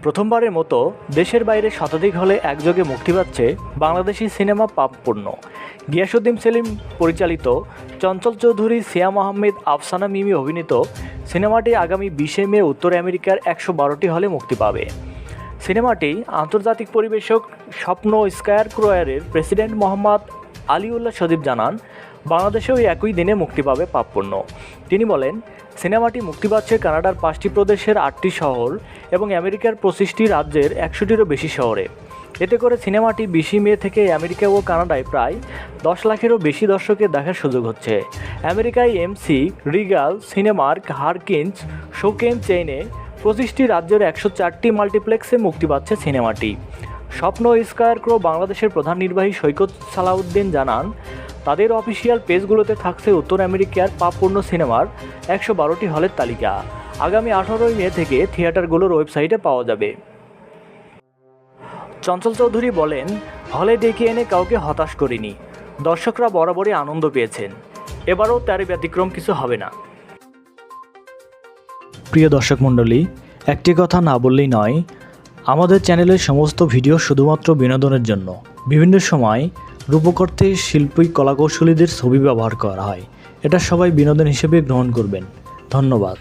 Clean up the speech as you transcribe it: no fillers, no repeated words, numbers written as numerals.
প্রথমবারের মতো দেশের বাইরে শতাধিক হলে একযোগে মুক্তি পাচ্ছে বাংলাদেশি সিনেমা পাপপূর্ণ। গিয়াসউদ্দিন সেলিম পরিচালিত, চঞ্চল চৌধুরী, সিয়াম আহমেদ, আফসানা মিমি অভিনীত সিনেমাটি আগামী 20শে মে উত্তর আমেরিকার 112টি হলে মুক্তি পাবে। সিনেমাটি আন্তর্জাতিক পরিবেশক স্বপ্ন স্কয়ার ক্রয়ারের প্রেসিডেন্ট মোহাম্মদ আলিউল্লাহ সজীব জানান, বাংলাদেশেও একই দিনে মুক্তি পাবে পাপপূর্ণ। তিনি বলেন, সিনেমাটি মুক্তি পাচ্ছে কানাডার 5টি প্রদেশের 8টি শহর এবং আমেরিকার 25টি রাজ্যের 100টিরও বেশি শহরে। এতে করে সিনেমাটি 20 মে থেকে আমেরিকা ও কানাডায় প্রায় 10 লাখেরও বেশি দর্শকের দেখার সুযোগ হচ্ছে। আমেরিকায় এমসি, রিগাল, সিনেমার্ক, হারকিন্স, শোকেন চেইনে 25টি রাজ্যের 104টি মাল্টিপ্লেক্সে মুক্তি পাচ্ছে সিনেমাটি। স্বপ্ন স্কয়ার ক্রো বাংলাদেশের প্রধান নির্বাহী সৈকত সালাউদ্দিন জানান, তাদের অফিসিয়াল পেজগুলোতে থাকছে উত্তর আমেরিকার পাপপূর্ণ সিনেমার 112টি হলের তালিকা। আগামী 18 মে থেকে থিয়েটারগুলোর ওয়েবসাইটে পাওয়া যাবে। চঞ্চল চৌধুরী বলেন, হলে ডেকে এনে কাউকে হতাশ করিনি, দর্শকরা বরাবরই আনন্দ পেয়েছেন, এবারও তার ব্যতিক্রম কিছু হবে না। প্রিয় দর্শক মণ্ডলী, একটি কথা না বললেই নয়, আমাদের চ্যানেলের সমস্ত ভিডিও শুধুমাত্র বিনোদনের জন্য। বিভিন্ন সময় রূপকর্তে শিল্পী কলাকৌশলীদের ছবি ব্যবহার করা হয়, এটা সবাই বিনোদন হিসেবে গ্রহণ করবেন। ধন্যবাদ।